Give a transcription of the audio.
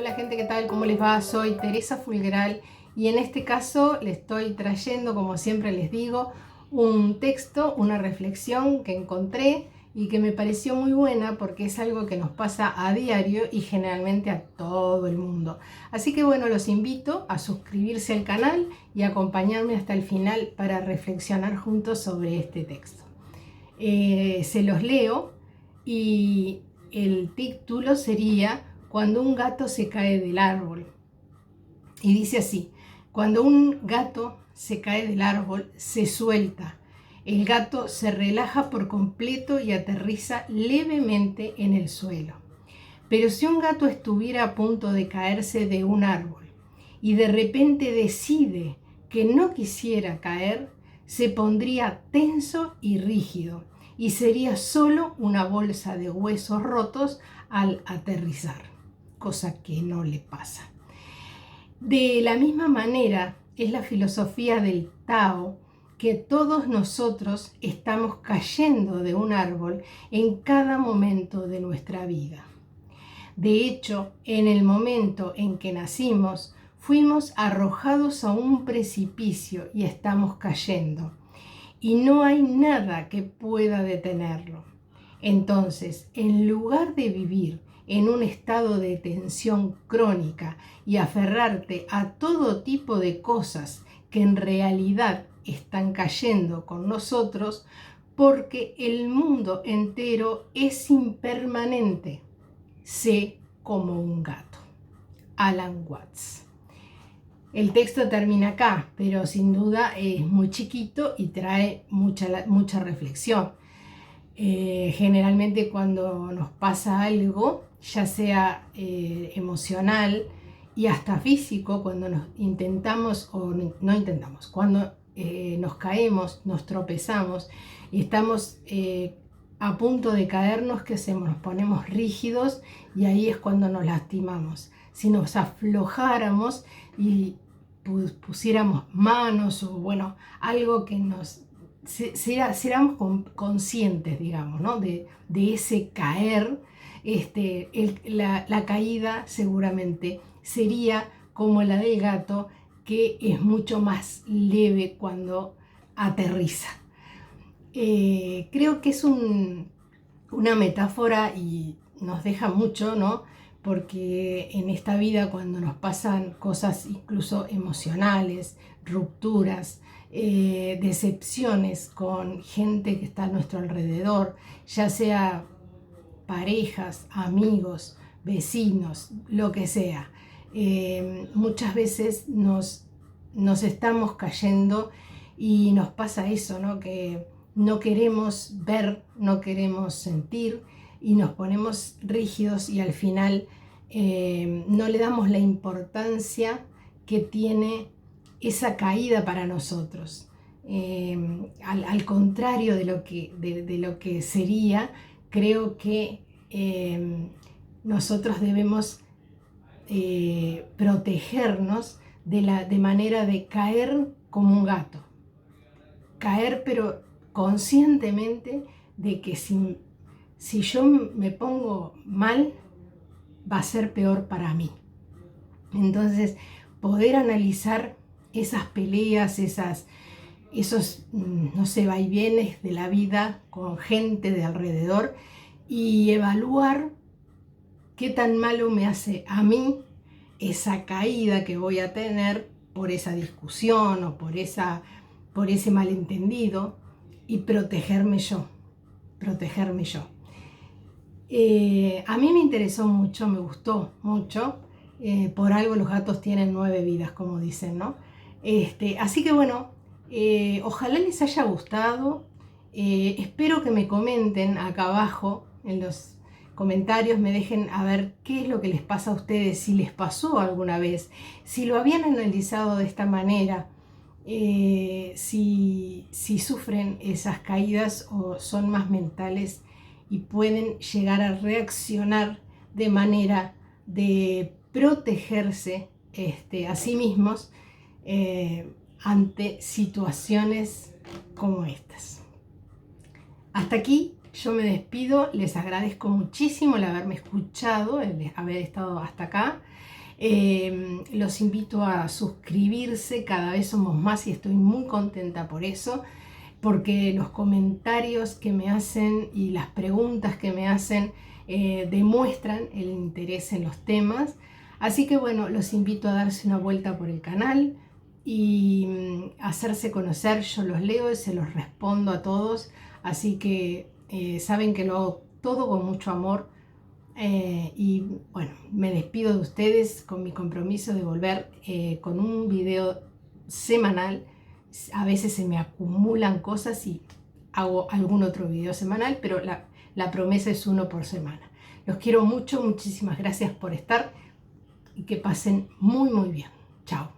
Hola gente, ¿qué tal? ¿Cómo les va? Soy Teresa Fulgueral y en este caso les estoy trayendo, como siempre les digo, un texto, una reflexión que encontré y que me pareció muy buena porque es algo que nos pasa a diario y generalmente a todo el mundo. Así que bueno, los invito a suscribirse al canal y acompañarme hasta el final para reflexionar juntos sobre este texto. Se los leo y el título sería Cuando un gato se cae del árbol. Y dice así: cuando un gato se cae del árbol, se suelta. El gato se relaja por completo y aterriza levemente en el suelo. Pero si un gato estuviera a punto de caerse de un árbol y de repente decide que no quisiera caer, se pondría tenso y rígido y sería solo una bolsa de huesos rotos al aterrizar, cosa que no le pasa. De la misma manera es la filosofía del Tao, que todos nosotros estamos cayendo de un árbol en cada momento de nuestra vida. De hecho, en el momento en que nacimos, fuimos arrojados a un precipicio y estamos cayendo. Y no hay nada que pueda detenerlo. Entonces, en lugar de vivir en un estado de tensión crónica y aferrarte a todo tipo de cosas que en realidad están cayendo con nosotros, porque el mundo entero es impermanente, sé como un gato. Alan Watts. El texto termina acá, pero sin duda es muy chiquito y trae mucha reflexión. Generalmente cuando nos pasa algo, ya sea emocional y hasta físico, cuando nos intentamos o no intentamos, cuando nos caemos, nos tropezamos y estamos a punto de caernos, que nos ponemos rígidos y ahí es cuando nos lastimamos. Si nos aflojáramos y pusiéramos manos o bueno, algo que nos seamos conscientes, digamos, ¿no? de ese caer, la caída seguramente sería como la del gato, que es mucho más leve cuando aterriza. Creo que es una metáfora y nos deja mucho, ¿no? Porque en esta vida, cuando nos pasan cosas incluso emocionales, rupturas, decepciones con gente que está a nuestro alrededor, ya sea parejas, amigos, vecinos, lo que sea, muchas veces nos estamos cayendo y nos pasa eso, ¿no? Que no queremos ver, no queremos sentir y nos ponemos rígidos y al final no le damos la importancia que tiene esa caída para nosotros. Al contrario de lo que sería, creo que nosotros debemos protegernos de manera de caer como un gato. Caer pero conscientemente de que si yo me pongo mal, va a ser peor para mí. Entonces, poder analizar esas peleas, esos, no sé, vaivienes de la vida con gente de alrededor y evaluar qué tan malo me hace a mí esa caída que voy a tener por esa discusión o por ese malentendido, y protegerme yo. A mí me interesó mucho, me gustó mucho. Por algo los gatos tienen 9 vidas, como dicen, ¿no? Así que bueno, ojalá les haya gustado. Espero que me comenten acá abajo en los comentarios, me dejen a ver qué es lo que les pasa a ustedes, si les pasó alguna vez, si lo habían analizado de esta manera, si sufren esas caídas o son más mentales y pueden llegar a reaccionar de manera de protegerse a sí mismos ante situaciones como estas. Hasta aquí yo me despido, les agradezco muchísimo el haberme escuchado, el haber estado hasta acá. Los invito a suscribirse, cada vez somos más y estoy muy contenta por eso, porque los comentarios que me hacen y las preguntas que me hacen demuestran el interés en los temas. Así que bueno, los invito a darse una vuelta por el canal y hacerse conocer. Yo los leo y se los respondo a todos, así que saben que lo hago todo con mucho amor. Y bueno, me despido de ustedes con mi compromiso de volver con un video semanal. A veces se me acumulan cosas y hago algún otro video semanal, pero la promesa es uno por semana. Los quiero mucho, muchísimas gracias por estar y que pasen muy bien. Chao.